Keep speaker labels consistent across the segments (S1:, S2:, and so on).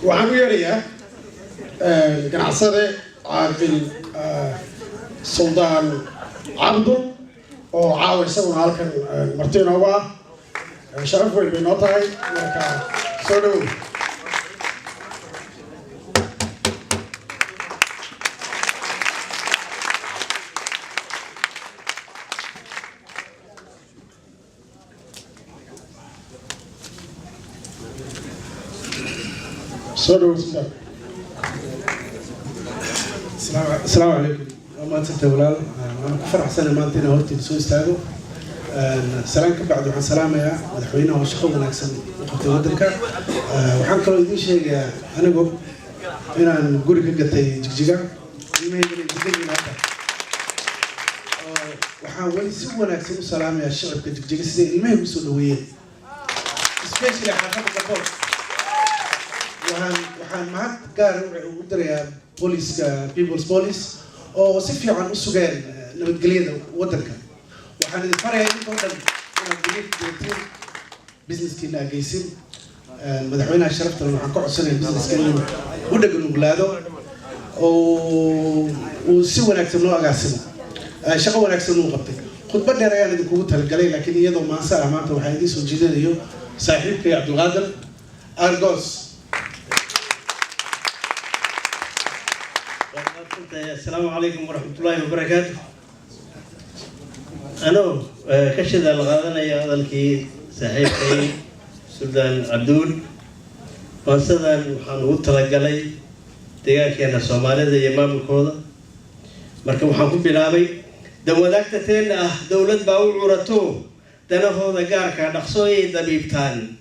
S1: waxaan u yeerayaa ganacsade caaqil suldaan cabdul oo caawa isaguna halkan marti inooga ah sharaf weyn bay noo tahay marka soo dhowow
S2: السلام عليكم. ما تتولى أنا كفرح سنة ما أنتنا هورتي بسوي استاذو. سلام كبعد وحن سلامة يا مدحوينا وشخونا نكسن وقت ودنك. وحن كل ذي شيء أنا قب هنا نقول لك قتي جيجا. ما يدري جيجا هذا. وحاول سوى نكسن سلامة يا الشعب كجيجا سيد ما يبصوا لوين. especially حافظ الكفر. waxaan mahad gaar u dirayaa booliska people's police oo si fiican u sugeen nabadgelyada waddanka waxaan idin farayaa inta oo dhan inaad gelintiin businesskiina ageysin madaxweynaha sharafta leh waxaan ka codsanayaa businesska inuu u dhagan uglaado oo uu si wanaagsan loo agaasimo shaqo wanaagsan uu qabtay khudbad dheer ayaan idinkugu talagalay laakiin iyadoo maansa ah maanta waxaa idiin soo jeedinayo saaxiibkay Cabdulqaadir Argos.
S3: السلام عليكم ورحمة الله وبركاته. أنا كشد الغادنا يا ذلكي صاحبي سلطان عبدول وصدان حنوط تلقلي تيجا كنا سومالي ذي إمام الكودا مركب حكم بلابي دم ذاك تتين دولة باول عرتو تنفذ ذكر كنقصوي دبيبتان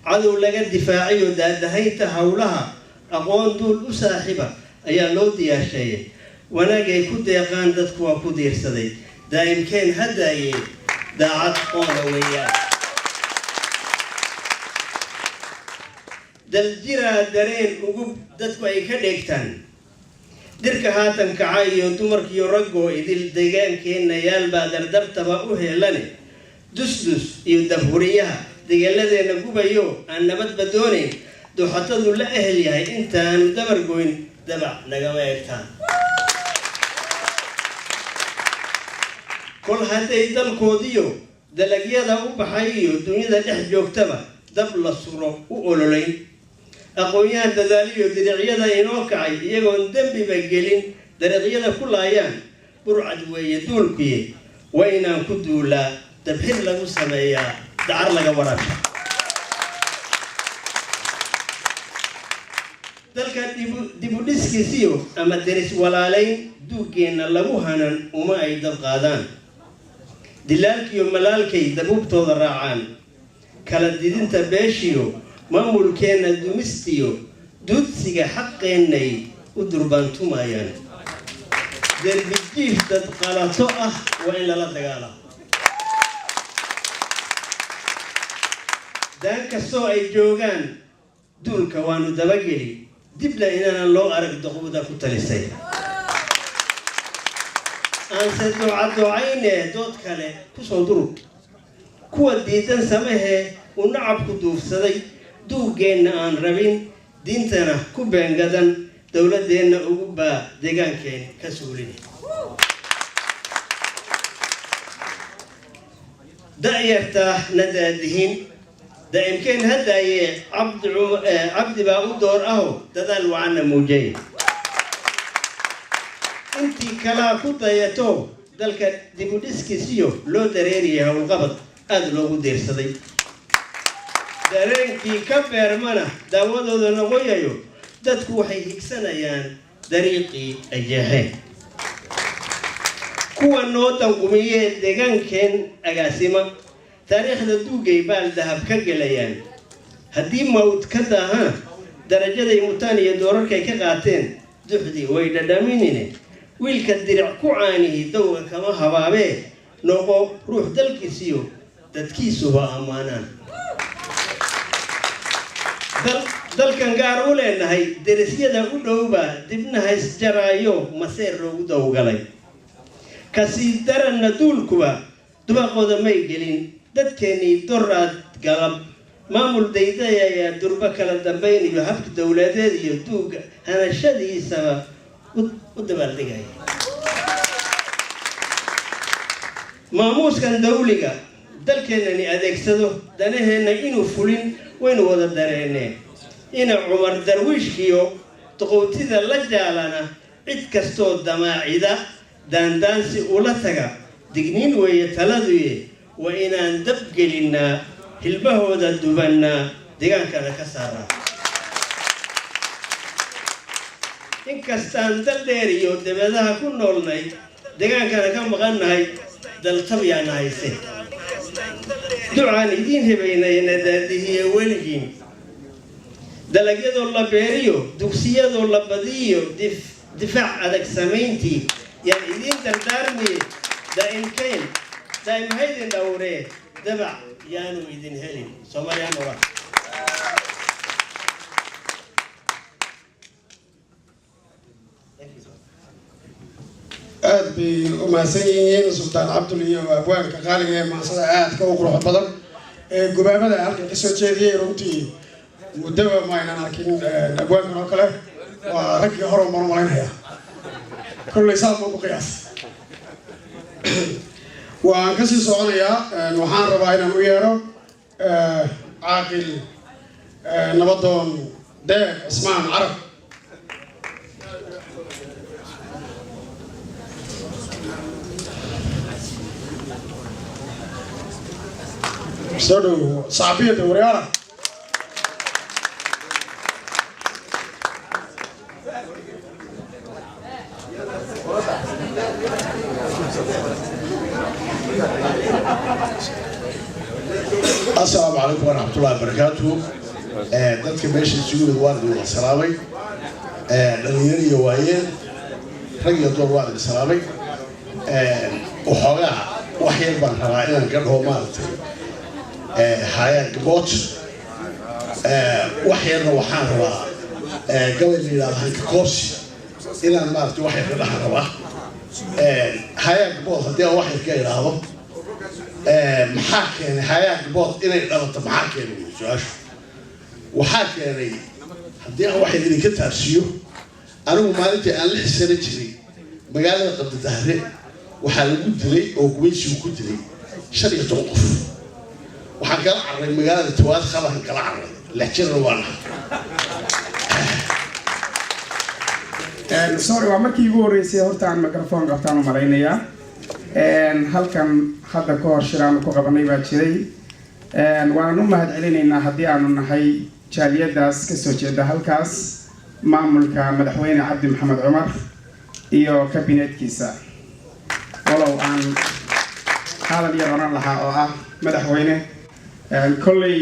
S3: عدو لقى الدفاعي ودهيت حولها أقوان دول أساحبة أيا لودي يا شيء وانا جاي كنت يقان دتك وكودير سدي دايم كان هداي داعت قولويا دلجيرا درين وجوب دتك اي كديكتان درك هاتن كعايو دمرك يرقو إذل ديجان كين يال بادر درتبا وهلني دسدس يدبوريها ديجالذي نجوبا يو أنا بدوني دو حتى ذو لا أهلي هاي أنت دبر جوين دبع نجوا يكتان كل هذا يدل كوديو دلقيا ذا وبحيو الدنيا ذا تحجوك تبع دبل الصورة وقولين أقوياء دلاليو درعيا ذا ينوكعي يجون دم بمجلين درعيا ذا كل أيام برعد ويدول بيه وين كدوا لا تبحر له سمايا دعر لك ورش ذلك ديبوديس كيسيو أما درس ولالين دوجين اللهوهنا وما يدل قادان دلالك يوم ملالكي دبوب توض الرعان كلا ديدين تباشيو ما ملكين الدومستيو دود سيجا حقيني ودربان تومايان در بجيف تدقالا توقع وإلا لا تقالا دان كسو أي جوغان دول كوانو دباقلي دبلا إنانا لو أرق دقودا كتاليسي أنت دعينه دوت كله كسودرو كوا ديتن سماه ونعب كدوف سدي دو جين عن ربين دينتنا كوبين جدًا دولة دين أوبا دجان كين كسولين دا يرتاح ندى الدهين دا يمكن هذا عبد باو دور أهو تدل وعنا موجي أنتي كلا كوتا يتو ذلك ديبوديسكي سيو لو دريريها والغبط هذا لو دير صدي درين كي كبر منا داودو دنويايو دتكو حي هكسنا يان دريقي الجاهين كوا نوتا قومية ديغان كين أقاسيما تاريخ دوغي بال دهب كجليان هدي موت كذا ها درجة يموتاني يدورر كي كقاتين دحدي ويدا دامينيني ويلك الدرع كوعاني دوغا كما هبابي نوقو روح دلكيسيو تدكيسو بأمانان دلكن قارو لأنهي درسية دا قدوبا دبنها اسجرايو مسير رو دوغالي كسي درن ندول كوا دبا قودا ميقلين داد كيني دراد قلب maamul daydaya ayaa durba kala dambayn iyo habka dowladeed iyo duuga hanashadiisaba u dabaaldegaya maamuuskan dawliga dalkeenani adeegsado danaheenna inuu fulin waynu wada dareenneen ina cumar darwiishkiyo duqowtida la jaalana cid kastoo damaacida daandaansi ula taga digniin weeye taladuye waa inaan dab gelinnaa hilbahooda dubannaa deegaankana ka saaraa inkastaan dal dheer iyo dabadaha ku noolnay deegaankana ka maqannahay daltab yaana hayse ducaan idiin hebaynayna daadihiye weligiin dalagyadoo la beeriyo dugsiyadoo la badiyo difaac adag samayntii yaan idiin dardaarmiye daa'imhaydin dhowree dabac yaanu idin helin Soomaaliya nora
S1: aad bay u mahadsan yihiin sultaan cabdul iyo abwaanka qaaliga ee maasada aadka u qurux badan ee gubaabada halkan ka soo jeediyay runtii muddaba ma aynan arkin abwaankan oo kale waa raggii hore u marmalaynaya kolley saas baan ku qiyaas waan ka sii soconayaa waxaan rabaa inaan u yeedho caaqil nabadoon deeq cismaan carab سودو صعبية ورياضة
S4: السلام عليكم ورحمة الله وبركاته. dadka meesha isugu yimid waan idin salaamay dhalinyaro iyo waayeen rag iyo dumar waan idin salaamay waxoogaa wax yar baan rabaa inaan ka dhaho maaragtay hayaan gabood wax yarna waxaan rabaa gabadh la yidhahdo hanka koobsi inaan maaragtay wax yar ka dhahan rabaa hayaan gabood haddii aan wax yar ka idhaahdo maxaa keenay hayaan gabood inay dhalato maxaa keenay su-aashu waxaa keenay haddii aan wax yar idinka taabsiiyo anigu maalintii aan 6 sano jiray magaalada qabdidahre waxaa lagu dilay oo gumaysigu ku dilay 15 qof waxaan kala carray magaalada tawaad qabahan kala carray lexjirna waana
S5: sorry waa markii ugu horeysay horta aan microphone qabtaan u malaynayaa halkan hadda ka hor shiraan ku qabanay baa jiray waan u mahad celinaynaa haddii aanu nahay jaaliyadaas ka soo jeeda halkaas maamulka madaxweyne cabdi maxamed cumar iyo kabinetkiisa walow aan hadal yar oran lahaa oo ah madaxweyne kolley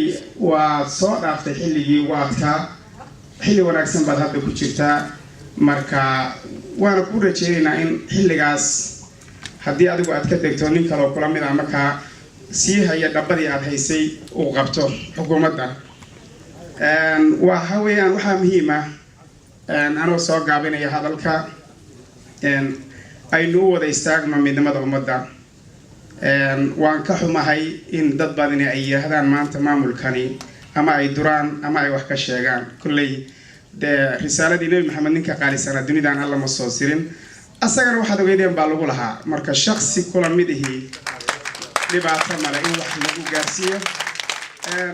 S5: waa soo dhaaftay xilligii waadka xilli wanaagsan baad hadda ku jirtaa marka waana ku rajeynaynaa in xilligaas haddii adigu aad ka degto nin kale oo kula mid ah markaa sii haya dhabadii aad haysay uu qabto xukuumadda waxa weeyaan waxaa muhiim ah anoo soo gaabinaya hadalka aynu u wada istaagno midnimada ummadda waan ka xumahay in dad badani ay yidhaahdaan maanta maamulkani ama ay duraan ama ay wax ka sheegaan kolley dee risaaladii nebi maxamed ninka qaalisana dunidan alla ma soo sirin asagana waxaad ogeydeen baa lagu lahaa marka shaksi kula mid ihii dhibaato male in wax lagu gaarsiiyo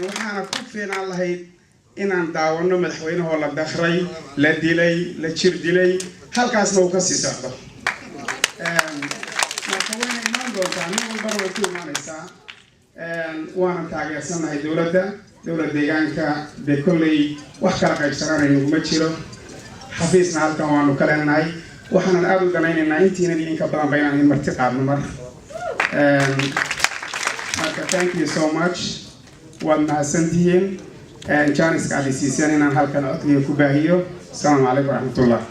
S5: waxaana ku fiinaan lahayd inaan daawano madaxweynahoo la dakray la dilay la jir dilay halkaasna uu ka sii socdo marka wayna imaan doontaa nin walbana way ku imaanaysaa waana taageersanahay dowladda deegaanka dee kolley wax kala qaybsananaynguma jiro xafiisna halkan waanu ka leenahay waxaanan aada u danaynaynaa intiinan idinka badan ba inaan idin marti qaadno marka thank you so much waad mahadsantihiin janiska aad isiiseen inaan halkan codkiga ku baahiyo asalaamu calaykum waraxmatullah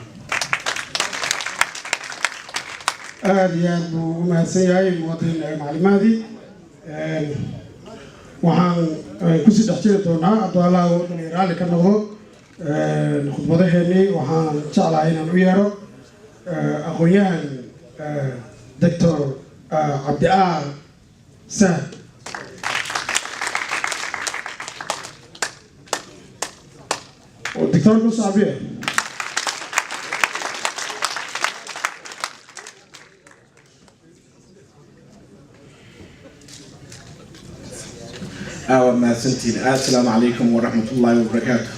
S1: aad iyo aad buu u mahadsan yahay muwaadin macalimaadii waxaan kusii dhex jiri doonaa hadduu allah wadani raalli ka noqdo khudbadaheennii waxaan jeclahay inaan u yeero aqoon-yahan doctor cabdi aar sahd دكتور مصعبيه
S6: ما سنتين السلام عليكم ورحمة الله وبركاته.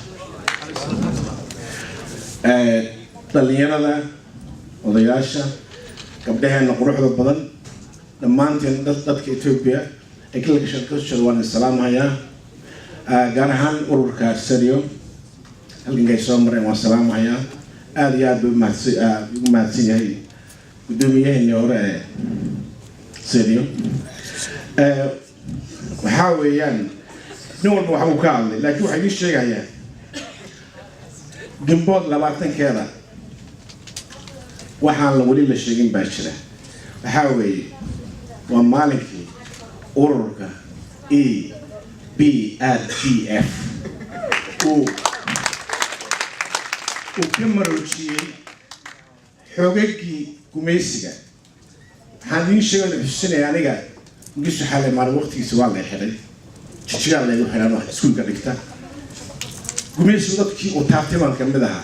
S6: dhalinyarada odayaasha gabdhaheena quruxda badan dhammaanteen dadka Ethiopia ee kala shaqeeya waan salaamayaa gaar ahaan ururka Sadio halkan soo maray waan salaamayaa aad iyo aad u mahadsan yahay gudoomiyaheena hore Sadio waxa weeyaan nin walba waxa uu ka hadlay laakiin waxa ii sheegayaa جنبود لبعتن كذا وحال ولي للشيء باشرة حاوي ومالكي أوركا EBRDF وكمروشي حقيقي كوميسيا هذين شغل في السنة يعني قا نقص حالة مع الوقت يسوى الله يحرد تشجع الله يروح على سكول كذا قميص ودكي وتعطي من كم بدها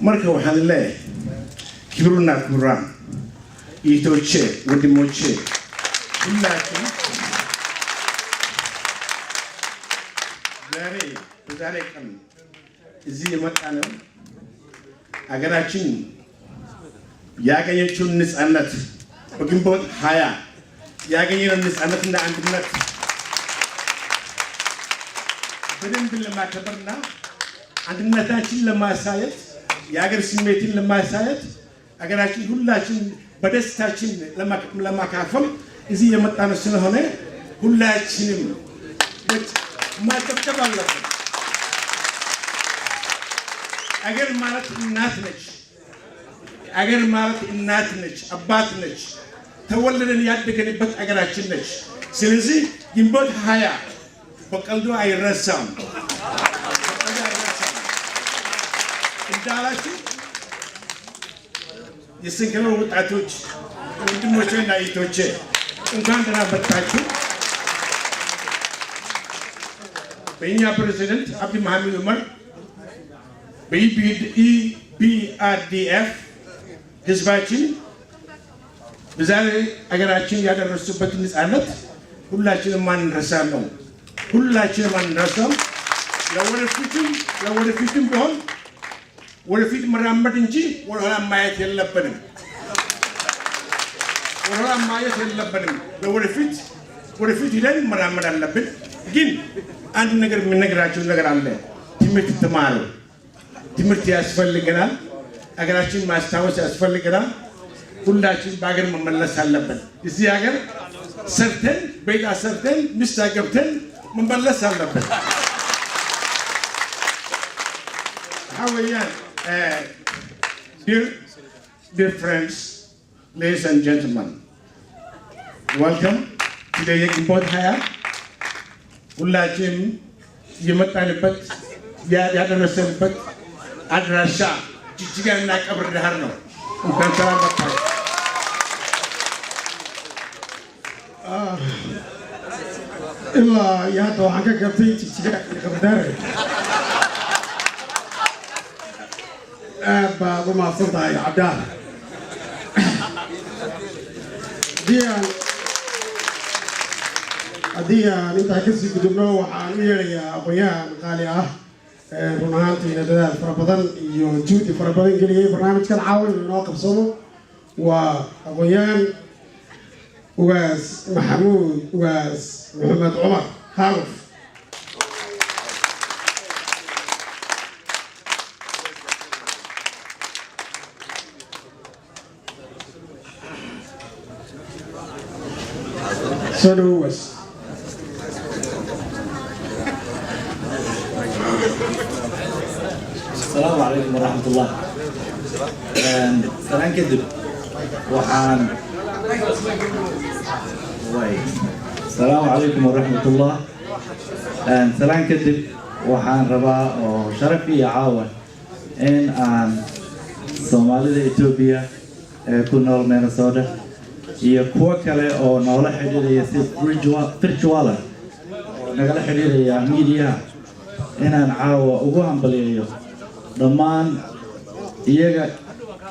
S6: مركب وحال الله كبرنا كبران يتوجه ودموجه لكن ذاري كم زي ما كانوا أجراشين يا كي يشون نس أنت وكم بود حياة يا كي يشون نس أنت نا عندنا بدن بالما كبرنا عندنا تاجين لما سايد ياغر سميتين لما سايد اغراشي كلاشين بدس تاجين لما كافل اذا يمطانا سنه هنا كلاشين ما تكتب الله اگر مالت الناس نج ابات نج تولدن يادكنبت اغراشين نج سلازي يمبد حياه بقلدو أي رسام إنتالاشي يسنكلو وتعتوج وانتم وشوين لا يتوجه إن كان دنا بتاعتو بينيا بريزيدنت عبد محمد عمر EBRDF حزباتين بزاري أجراشين يادر رسوبتين نسألت كلاشين ما نرسامو كلاشين ما نرسم لو ورفيتم بهم ورفيت مرامد إنجي ولا ما يتلبنم لو ورفيت لين مرامد اللبن جين عند نجار من نجاراتو نجار الله تيمت تمارو تيمت أسفل لجنا أجراشين ما استوى أسفل لجنا كلاشين باقر مملة سالبن إزاي أجر سرتن بيدا سرتن مستعجبتن مملة سالبن Hawaiian, dear friends, ladies and gentlemen, welcome to the Import Haya. Ulajim Yamatan Yada Rasan Adrasha, Chichigan Nak Abraharno, Ukansara.
S1: إلا يا تو حاجة كفتي تيجي كبدار بعض ما صرت هاي عدال ديان أنت كسي قدمنا وحامير يا أبويا قالي رنانتي ندال فربضن يوجودي فربضن قلي برنامج كان عاون نواقف صومه وأبويان وغاز محمود وغاز محمد عمر خالف سلوس
S7: السلام عليكم ورحمة الله. سلام كدب وحان السلام عليكم ورحمة الله. سلام كدب وحان ربا وشرفي عاون إن Soomaalida Ethiopia ku nool Minnesota iyo kuwa kale oo noola xiriiraya si virtual nagala xiriiraya media inaan caawa ugu hambaliyeeyo dhammaan iyaga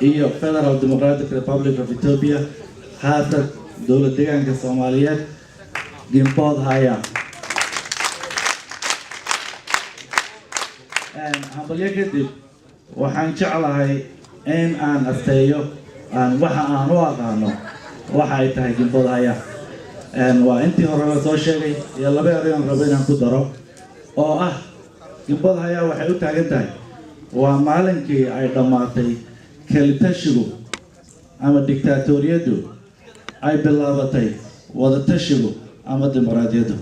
S7: iyo Federal Democratic Republic of Ethiopia haatan dowlad deegaanka Soomaaliyeed Gimbood Haya hambaliye kadib waxaan jeclahay in aan asteeyo waxa aan u aqaano waxa ay tahay Gimbood Haya waa intii hore la soo sheegay iyo laba eray aan rabo inaan ku daro oo ah Gimbood Haya waxay u taagan tahay waa maalinkii ay dhamaatay kalitashigu ama dictatoriyadu ay bilaabatay wada tashigu ama dimuqraadiyadu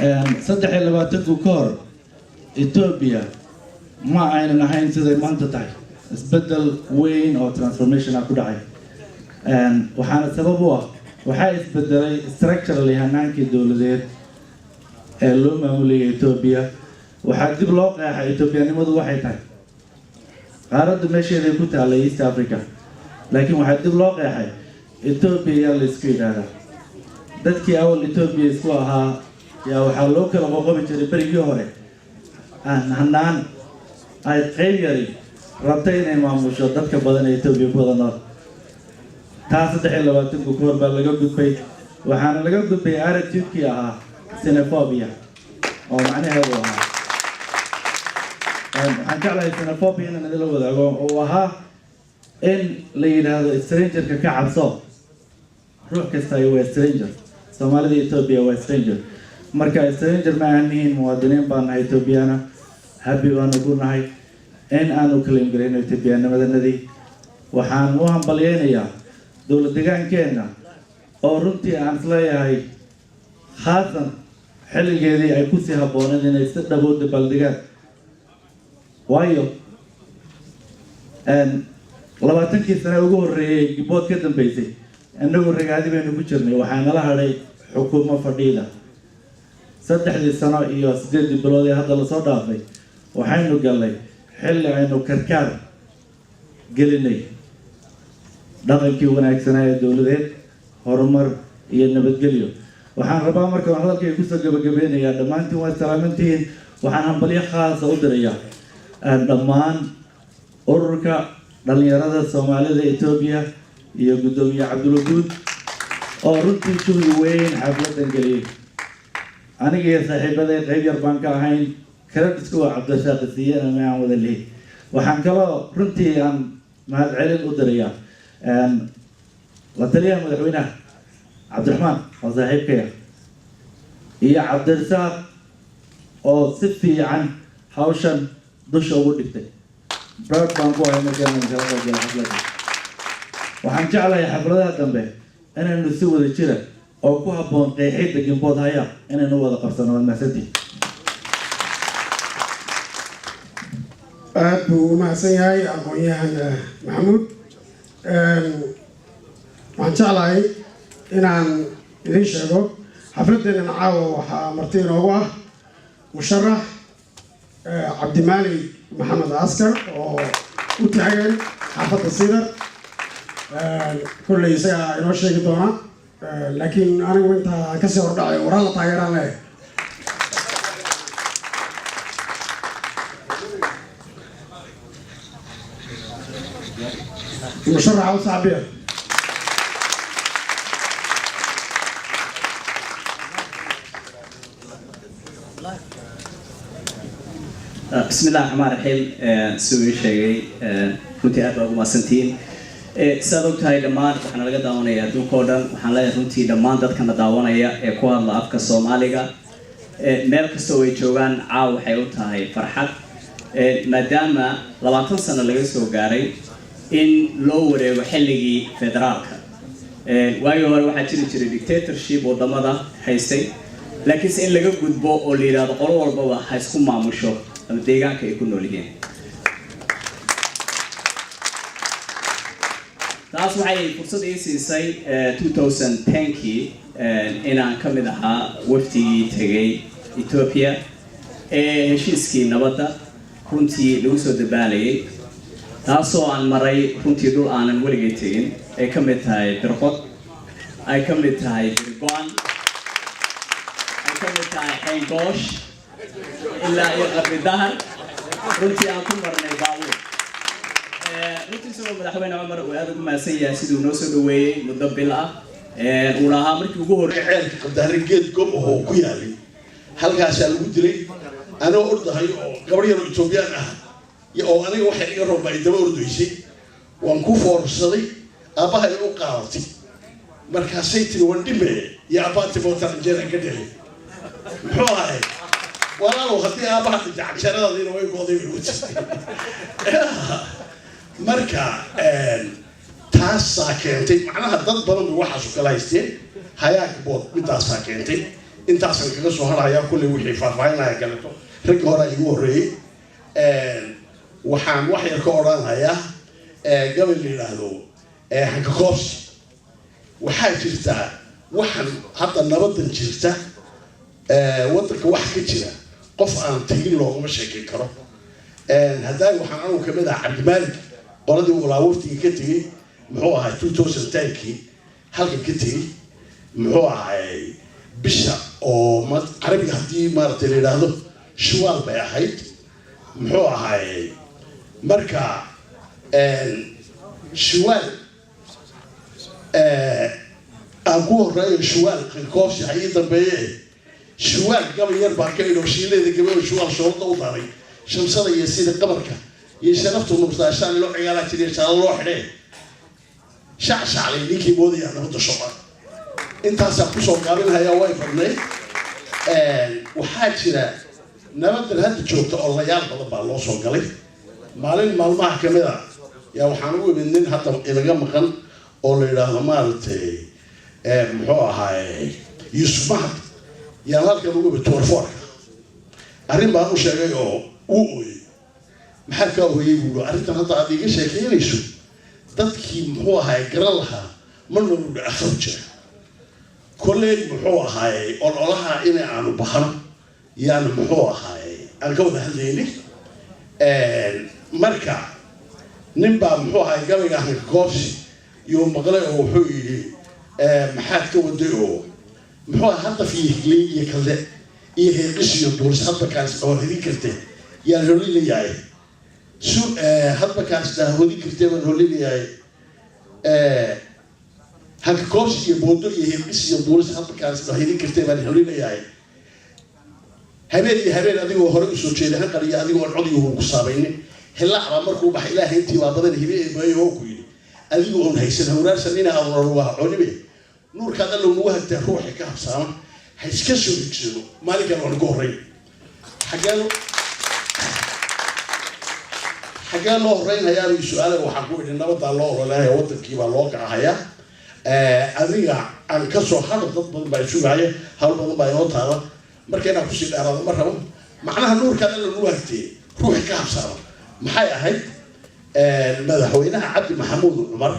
S7: 23 ka hor Ethiopia ma aynan ahayn siday maanta tahay isbedel weyn oo transformation ku dhacay waxaana sabab u ah waxa isbedelay structurally hanaankii dawladeed ee loo maamulayay Ethiopia waxaa dib loo qeexay Ethiopianimadu waxay tahay qaaradda meesheeda ku taallay East Africa laakiin waxaa dib loo qeexay Ethiopia la isku yiraahdo dadkii awal Ethiopia isku ahaa yaa waxaa loo kala qoqobi jiray berigii hore hanaan ay qayb yari rabtay inay maamusho dadka badan ee Ethiopia badan taas 23 ka hor baa laga gudbay waxaana laga gudbay attitude-kii ahaa xenophobia oo macnaheedu ahaa waxaan jeclahay xenophobia inaan idin la wadaago oo ahaa in la yiraahdo stranger-ka ka cabso ruux kasta waa stranger Soomaalida Ethiopia waa stranger marka stranger ma ahayn muwaadiniin baan nahay Ethiopiana happy baan ugu nahay in aanu claim gareyno Ethiopianimadii waxaan u hambalyeeynaa dowlad deegaankeena oo runtii aan isleeyahay khaasan xilligeedii ay ku sii habooneen inay si dhabood baldigaan waayo 20 sano ugu horeeyay Gimbood ka dambeysay annagu ragaadi baynu ku jirnay waxaana la haday xukuumad fadhiida 3 sano iyo 8 bilood ee hadda la soo dhaafay waxaynu galnay xilli aynu karkaar gelinay dhaqankii wanaagsanaa ee dawladeed horumar iyo nabadgelyo waxaan rabaa marka hadalkay ku soo gabagabeynayaa dhamaantiin waa salaamantiin waxaan hambalyo khaas ah u dirayaa dhammaan ururka dhalinyarada Soomaalida Ethiopia iyo gudoomiye Cabdulwaduud oo runtii juhdi weyn xafladan galiyay aniga iyo saaxiibada qayb yar baan ka ahayn credit-ku waa Cabdirasaaq Siiyana ma aan wada leeyahay waxaan kaloo runtii aan mahadcelin u dirayaa la taliyaha madaxweynaha Cabdiraxmaan oo saaxiibkaya iyo Cabdirasaaq oo si fiican hawshan dusha ugu dhigtay proud baan ku ahay markaan kala qeybgalay xafladda waxaan jeclahay xafladaha dambe inaynu si wada jira oo ku habboon qeexidda Gimbood Haya inaynu wada qabsano mahadsantiin
S1: aad buu u mahadsan yahay aqoon-yahan Maxamuud waxaan jeclahay inaan idin sheego xafladeenna caawa waxaa marti inoogu ah musharax Cabdimaali Maxamed Askar oo u taagan xaafadda Sidar kulley isaga inoo sheegi doona laakiin anigu inta ka sii hordhacay waraa la taageeraan leeyahay مشرع أو صعبية
S8: بسم الله الرحمن الرحيم سوي شيء كنت أبغى مسنتين سألوك هاي دمان وحنا لقى داونية دون كودن وحنا لقى رنتي دمان دت كنا داونية كوار الله أفكار سومالية ملك سوي جوان عاو حيوت هاي فرحة مادام لبعض سنة لقى سو جاري in loo wareego xilligii federaalka waayo hore waxaa jiri dictatorship wadamada haystay laakiin in laga gudbo oo la yiraahdo qolo walba ha isku maamusho ama deegaanka ay ku nool yihiin taas waxay fursad ii siisay 2010kii inaan ka mid ahaa waftigii tagay Ethiopia ee heshiiskii nabadda runtii lagu soo dabaalayay taasoo aan maray runtii dhul aanan weligay tegin ay ka mid tahay Birqod ay ka mid tahay Birgoan ay kamid tahay xayn goosh ilaa iyo qabri dahar runtii aan ku marnay baabuur runtii sidoo madaxweyne Cumar uu aad ugu mahadsan yahay siduu noo soo dhaweeyay muddo bil ah uu lahaa markii ugu horreeyay
S4: ceelka qabdaarin geed gob oo ku yaalay halkaas lagu dilay anoo ordahay oo gabar yar oo Itoobiyaan ah oo aniga waxa iga roobay daba ordaysay waan ku foorsaday aabahay u qaadatay markaasay tiri wandhime ya abaati bootan jeera ka dhigay muxuu ahay walaalow haddii aabaha jacajaradaadiina way gooday marka taasaa keentay macnaha dad badan bay waxaas u kala haysteen hayaag bood midaasaa keentay intaasan kaga soo harayaa kulley wixii faahfaahinaya kaleeto ragga hore igu horreeyey waxaan wax yar ka odhanayaa gabal la yidhaahdo hanka koobsi waxaa jirtaa waxaan hadda nabadan jirta waddanka wax ka jira qof aan tegin looguma sheekin karo haddaan waxaan anugu kamid ah cabdimaalik qoladii ulaa waftigii ka tegey muxuu ahay 2010kii halkan ka tegey muxuu ahay bisha oo carabiga haddii maaragtay la yidhaahdo shuwaal bay ahayd muxuu ahay marka shuwaal aan ku horreeyo shuwaal qankoobsi ha ii dambeeye shuwaal gabay yar baa ka idho shiileeda gabadha shuwaal shoolada u daray shamsada iyo sida qabarka iyo sharaftu nubsaashaan loo cigaalaa jiriya shaala loo xidhee shacshaclay ninkii moodaya nabadda shoqa intaasaa kusoo gaabinhayaa way fadnay waxaa jira nabadan hadda joogta oo layaal badan baa loo soo galay maalin maalmaha kamid a yaa waxaan u imid nin hadda inaga maqan oo la yidhaahdo maaragtay muxuu ahaay Yuusuf Mahad yaa halkan ugu imid toorfoorka arrin baan u sheegay oo uu ooyey maxaa ka ooyey buu arrintan hadda aad iga sheekeynayso dadkii muxuu ahaay garan lahaa marna uu dhaafo jira kolley muxuu ahaay ololaha inay aanu baxno yaana muxuu ahaay aan ka wada hadlayni marka nin baa muxuu ahaay gabayga hanka koobsi iyo maqlay oo wuxuu yidhi maxaad ka waday oo muxuu ahaa hadda fiihley iyo kalde iyo heeqis iyo duulis hadba kaas oo hidin kartee yaan holi leeyahay hadba kaas daa hodi kartee baan holi leeyahay hanka koobsi iyo boodo iyo heeqis iyo duulis hadba kaas oo hidin kartee baan holi leeyahay habeen adigoo hore usoo jeeda hanqal iyo adigoo cod iyo ku saabaynin hilaacbaa markuu baxay ilaahay intii baa badan hibe eebayo oo ku yidhi adigoo on haysan hawraarsan inaa adoon waa conibe nuurkaad allow nagu hagtaa ruuxi ka habsaama ha iska soo higsado maalinkan waan ugu horreyn xaggee loo horreynhayaabay su-aala waxaan ku idhi nabadaa loo ololeynaya waddankiibaa loo kacahayaa adiga aan kasoo hadal dad badan baa sugaya hawl badan baa inoo taala marka inaan kusii dheeraado ma rabo macnaha nuurkaad allow nagu hagtee ruuxi ka habsaama maxay ahayd madaxweynaha cabdi maxamuud cumar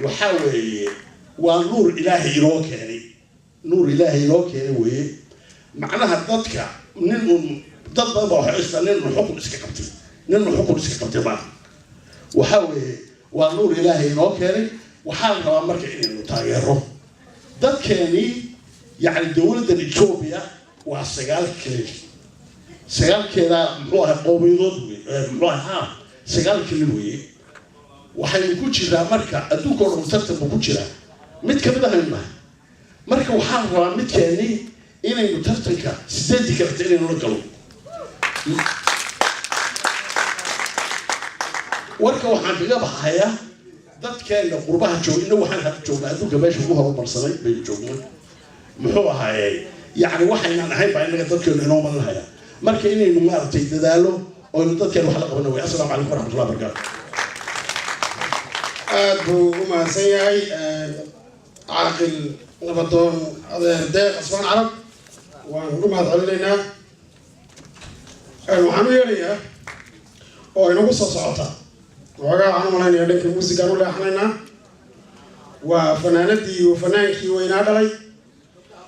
S4: waxaa weeye waa nuur ilaahay inoo keenay weeye macnaha dadka dad badan baa waxay istaa nin xukun iska qabtay maaha waxaa weeye waa nuur ilaahay inoo keenay waxaa la rabaa marka inaynu taageero dadkeenii yacni dowladdan Ethiopia waa 9 kilib 9 keeda muxuu ahay qowmiyadood muxuu ahaa 9 kilib weeye waxaynu ku jiraa marka adduunka oo dhan tartan ku jira mid ka mid ah marka waxaan rabaa midkeeni inaynu tartanka 8 kale inaynu la galo warka waxaan kaga baxayaa dadkeena qurbaha joogina waxaan hadda joognaa adduunka meesha ugu horumarsanay bay joognaa muxuu ahaayay يعني واحد من هاي بعدين نقدر إنه من هاي مركي إني نمارس تدالو أو نقدر كانوا حلقة بنوي السلام عليكم ورحمة الله وبركاته.
S1: أبو ما سيعي عاقل نبضون هذا داق أسوان عرب ونقوم هذا علينا المحامية ليه أو إنه قصة صعطة وقع عنه ملان يدك الموسيقى ولا إحنا وفنانتي وفنانكي وينادى لي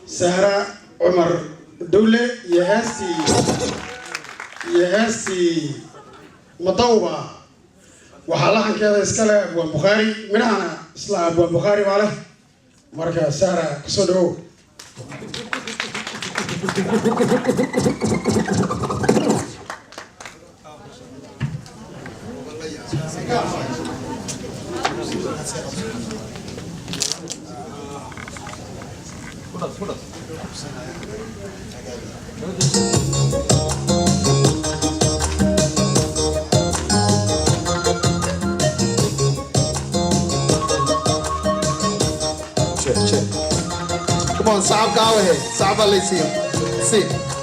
S1: سهرة عمر دولة يهستي مطوبة وحالها كذا إسكالة أبو البخاري من أنا إسلا أبو البخاري وعليه مركز سهرة كسودو
S9: Come on, Saab, go ahead. Saab, let's see.